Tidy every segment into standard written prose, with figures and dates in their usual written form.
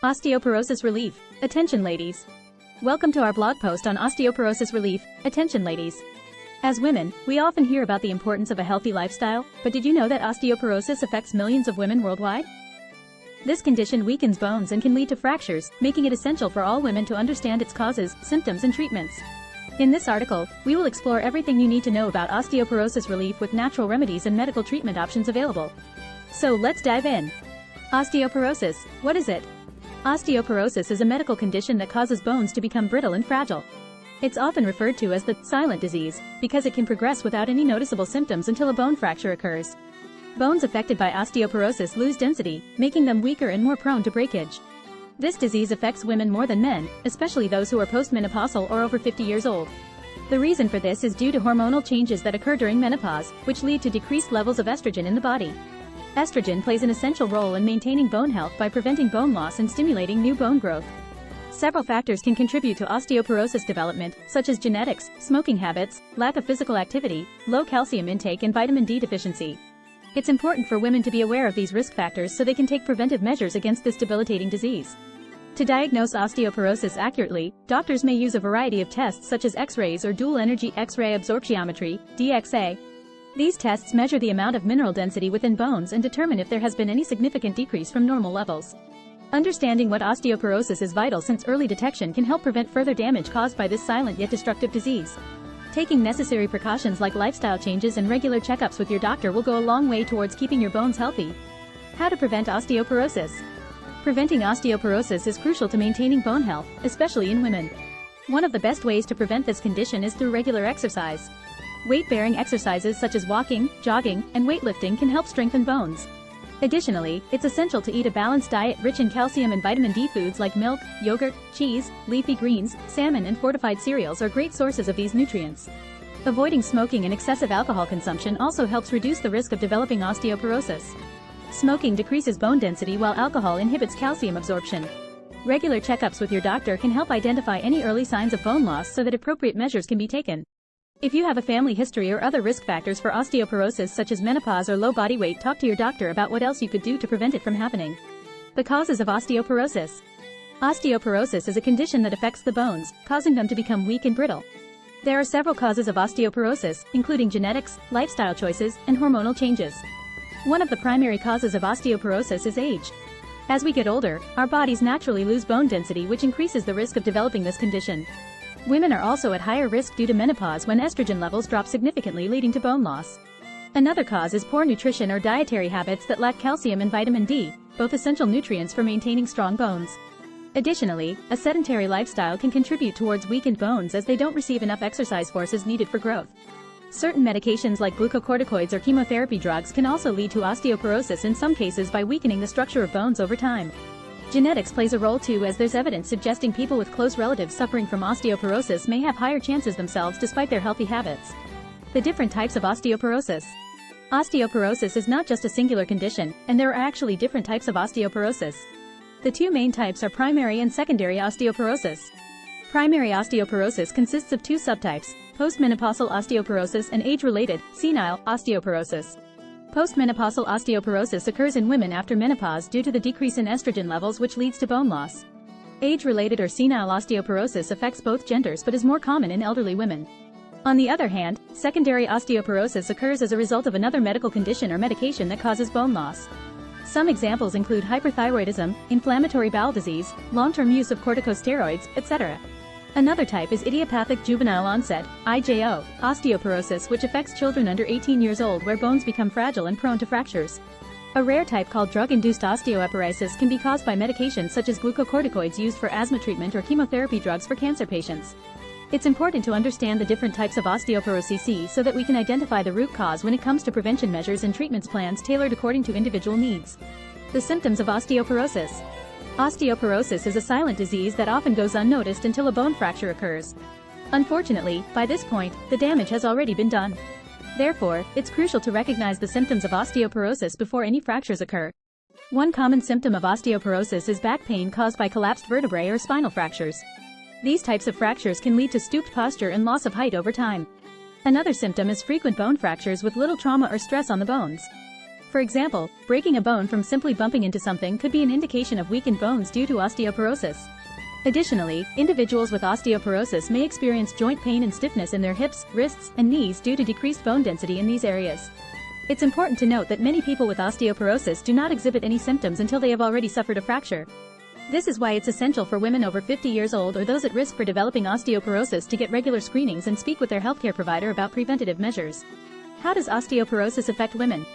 Osteoporosis relief. Attention ladies. Welcome to our blog post on osteoporosis relief. Attention ladies. As women, we often hear about the importance of a healthy lifestyle, but did you know that osteoporosis affects millions of women worldwide? This condition weakens bones and can lead to fractures, making it essential for all women to understand its causes, symptoms and treatments. In this article, we will explore everything you need to know about osteoporosis relief with natural remedies and medical treatment options available. So let's dive in. Osteoporosis, what is it? Osteoporosis is a medical condition that causes bones to become brittle and fragile. It's often referred to as the silent disease because it can progress without any noticeable symptoms until a bone fracture occurs. Bones affected by osteoporosis lose density, making them weaker and more prone to breakage. This disease affects women more than men, especially those who are postmenopausal or over 50 years old. The reason for this is due to hormonal changes that occur during menopause, which lead to decreased levels of estrogen in the body. Estrogen plays an essential role in maintaining bone health by preventing bone loss and stimulating new bone growth. Several factors can contribute to osteoporosis development, such as genetics, smoking habits, lack of physical activity, low calcium intake and vitamin D deficiency. It's important for women to be aware of these risk factors so they can take preventive measures against this debilitating disease. To diagnose osteoporosis accurately, doctors may use a variety of tests such as X-rays or dual-energy X-ray absorptiometry, DXA. These tests measure the amount of mineral density within bones and determine if there has been any significant decrease from normal levels. Understanding what osteoporosis is vital since early detection can help prevent further damage caused by this silent yet destructive disease. Taking necessary precautions like lifestyle changes and regular checkups with your doctor will go a long way towards keeping your bones healthy. How to prevent osteoporosis? Preventing osteoporosis is crucial to maintaining bone health, especially in women. One of the best ways to prevent this condition is through regular exercise. Weight-bearing exercises such as walking, jogging, and weightlifting can help strengthen bones. Additionally, it's essential to eat a balanced diet rich in calcium and vitamin D. Foods like milk, yogurt, cheese, leafy greens, salmon and fortified cereals are great sources of these nutrients. Avoiding smoking and excessive alcohol consumption also helps reduce the risk of developing osteoporosis. Smoking decreases bone density while alcohol inhibits calcium absorption. Regular checkups with your doctor can help identify any early signs of bone loss so that appropriate measures can be taken. If you have a family history or other risk factors for osteoporosis such as menopause or low body weight, talk to your doctor about what else you could do to prevent it from happening. The causes of osteoporosis. Osteoporosis is a condition that affects the bones, causing them to become weak and brittle. There are several causes of osteoporosis, including genetics, lifestyle choices, and hormonal changes. One of the primary causes of osteoporosis is age. As we get older, our bodies naturally lose bone density, which increases the risk of developing this condition. Women are also at higher risk due to menopause when estrogen levels drop significantly, leading to bone loss. Another cause is poor nutrition or dietary habits that lack calcium and vitamin D, both essential nutrients for maintaining strong bones. Additionally, a sedentary lifestyle can contribute towards weakened bones as they don't receive enough exercise forces needed for growth. Certain medications like glucocorticoids or chemotherapy drugs can also lead to osteoporosis in some cases by weakening the structure of bones over time. Genetics plays a role too, as there's evidence suggesting people with close relatives suffering from osteoporosis may have higher chances themselves despite their healthy habits. The different types of osteoporosis. Osteoporosis is not just a singular condition, and there are actually different types of osteoporosis. The two main types are primary and secondary osteoporosis. Primary osteoporosis consists of two subtypes, postmenopausal osteoporosis and age-related, senile, osteoporosis. Postmenopausal osteoporosis occurs in women after menopause due to the decrease in estrogen levels, which leads to bone loss. Age-related or senile osteoporosis affects both genders but is more common in elderly women. On the other hand, secondary osteoporosis occurs as a result of another medical condition or medication that causes bone loss. Some examples include hyperthyroidism, inflammatory bowel disease, long-term use of corticosteroids, etc. Another type is idiopathic juvenile onset, IJO, osteoporosis, which affects children under 18 years old where bones become fragile and prone to fractures. A rare type called drug-induced osteoporosis can be caused by medications such as glucocorticoids used for asthma treatment or chemotherapy drugs for cancer patients. It's important to understand the different types of osteoporosis so that we can identify the root cause when it comes to prevention measures and treatment plans tailored according to individual needs. The symptoms of osteoporosis. Osteoporosis is a silent disease that often goes unnoticed until a bone fracture occurs. Unfortunately, by this point, the damage has already been done. Therefore, it's crucial to recognize the symptoms of osteoporosis before any fractures occur. One common symptom of osteoporosis is back pain caused by collapsed vertebrae or spinal fractures. These types of fractures can lead to stooped posture and loss of height over time. Another symptom is frequent bone fractures with little trauma or stress on the bones. For example, breaking a bone from simply bumping into something could be an indication of weakened bones due to osteoporosis. Additionally, individuals with osteoporosis may experience joint pain and stiffness in their hips, wrists, and knees due to decreased bone density in these areas. It's important to note that many people with osteoporosis do not exhibit any symptoms until they have already suffered a fracture. This is why it's essential for women over 50 years old or those at risk for developing osteoporosis to get regular screenings and speak with their healthcare provider about preventative measures. How does osteoporosis affect women?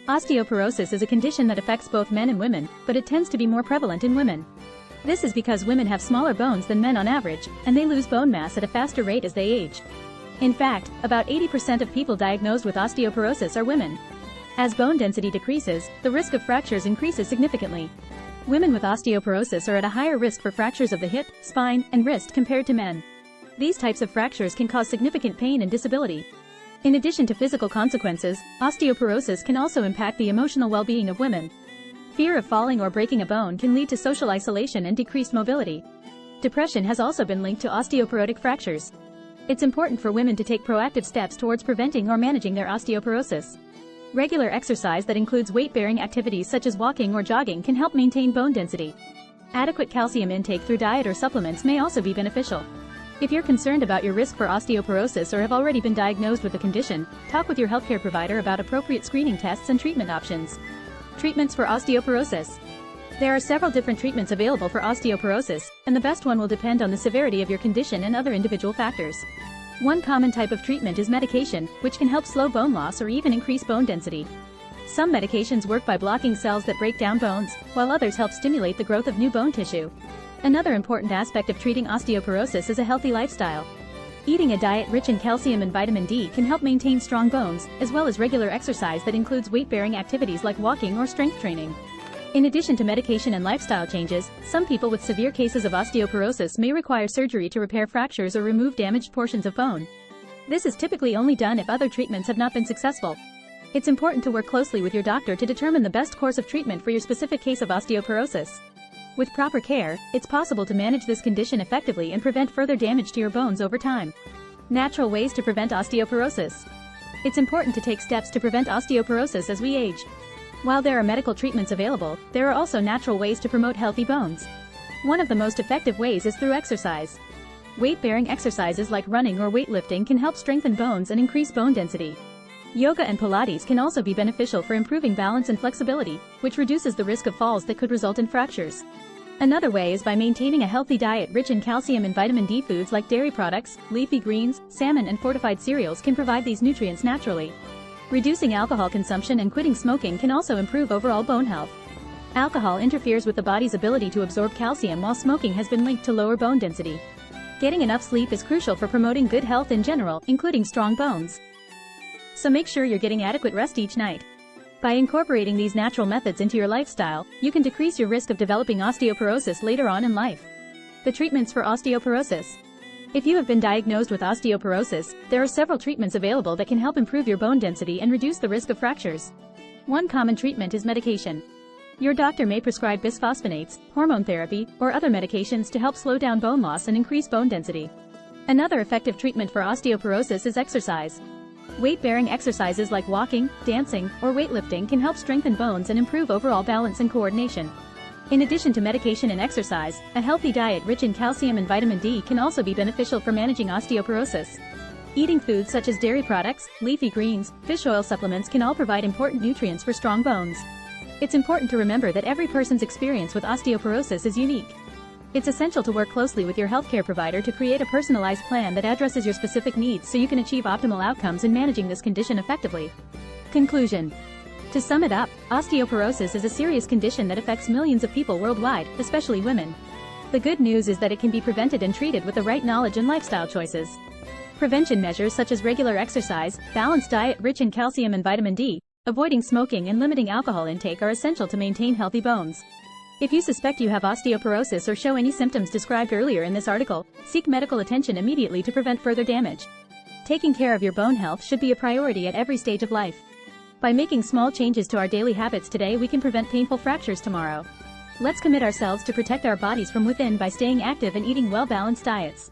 Osteoporosis is a condition that affects both men and women, but it tends to be more prevalent in women. This is because women have smaller bones than men on average, and they lose bone mass at a faster rate as they age. In fact, about 80% of people diagnosed with osteoporosis are women. As bone density decreases, the risk of fractures increases significantly. Women with osteoporosis are at a higher risk for fractures of the hip, spine, and wrist compared to men. These types of fractures can cause significant pain and disability. In addition to physical consequences, osteoporosis can also impact the emotional well-being of women. Fear of falling or breaking a bone can lead to social isolation and decreased mobility. Depression has also been linked to osteoporotic fractures. It's important for women to take proactive steps towards preventing or managing their osteoporosis. Regular exercise that includes weight-bearing activities such as walking or jogging can help maintain bone density. Adequate calcium intake through diet or supplements may also be beneficial. If you're concerned about your risk for osteoporosis or have already been diagnosed with the condition, talk with your healthcare provider about appropriate screening tests and treatment options. Treatments for osteoporosis. There are several different treatments available for osteoporosis, and the best one will depend on the severity of your condition and other individual factors. One common type of treatment is medication, which can help slow bone loss or even increase bone density. Some medications work by blocking cells that break down bones, while others help stimulate the growth of new bone tissue. Another important aspect of treating osteoporosis is a healthy lifestyle. Eating a diet rich in calcium and vitamin D can help maintain strong bones, as well as regular exercise that includes weight-bearing activities like walking or strength training. In addition to medication and lifestyle changes, some people with severe cases of osteoporosis may require surgery to repair fractures or remove damaged portions of bone. This is typically only done if other treatments have not been successful. It's important to work closely with your doctor to determine the best course of treatment for your specific case of osteoporosis. With proper care, it's possible to manage this condition effectively and prevent further damage to your bones over time. Natural ways to prevent osteoporosis. It's important to take steps to prevent osteoporosis as we age. While there are medical treatments available, there are also natural ways to promote healthy bones. One of the most effective ways is through exercise. Weight-bearing exercises like running or weightlifting can help strengthen bones and increase bone density. Yoga and Pilates can also be beneficial for improving balance and flexibility, which reduces the risk of falls that could result in fractures. Another way is by maintaining a healthy diet rich in calcium and vitamin D. Foods like dairy products, leafy greens, salmon and fortified cereals can provide these nutrients naturally. Reducing alcohol consumption and quitting smoking can also improve overall bone health. Alcohol interferes with the body's ability to absorb calcium, while smoking has been linked to lower bone density. Getting enough sleep is crucial for promoting good health in general, including strong bones. So make sure you're getting adequate rest each night. By incorporating these natural methods into your lifestyle, you can decrease your risk of developing osteoporosis later on in life. The treatments for osteoporosis. If you have been diagnosed with osteoporosis, there are several treatments available that can help improve your bone density and reduce the risk of fractures. One common treatment is medication. Your doctor may prescribe bisphosphonates, hormone therapy, or other medications to help slow down bone loss and increase bone density. Another effective treatment for osteoporosis is exercise. Weight-bearing exercises like walking, dancing, or weightlifting can help strengthen bones and improve overall balance and coordination. In addition to medication and exercise, a healthy diet rich in calcium and vitamin D can also be beneficial for managing osteoporosis. Eating foods such as dairy products, leafy greens, fish oil supplements can all provide important nutrients for strong bones. It's important to remember that every person's experience with osteoporosis is unique. It's essential to work closely with your healthcare provider to create a personalized plan that addresses your specific needs so you can achieve optimal outcomes in managing this condition effectively. Conclusion. To sum it up, osteoporosis is a serious condition that affects millions of people worldwide, especially women. The good news is that it can be prevented and treated with the right knowledge and lifestyle choices. Prevention measures such as regular exercise, balanced diet rich in calcium and vitamin D, avoiding smoking and limiting alcohol intake are essential to maintain healthy bones. If you suspect you have osteoporosis or show any symptoms described earlier in this article, seek medical attention immediately to prevent further damage. Taking care of your bone health should be a priority at every stage of life. By making small changes to our daily habits today, we can prevent painful fractures tomorrow. Let's commit ourselves to protect our bodies from within by staying active and eating well-balanced diets.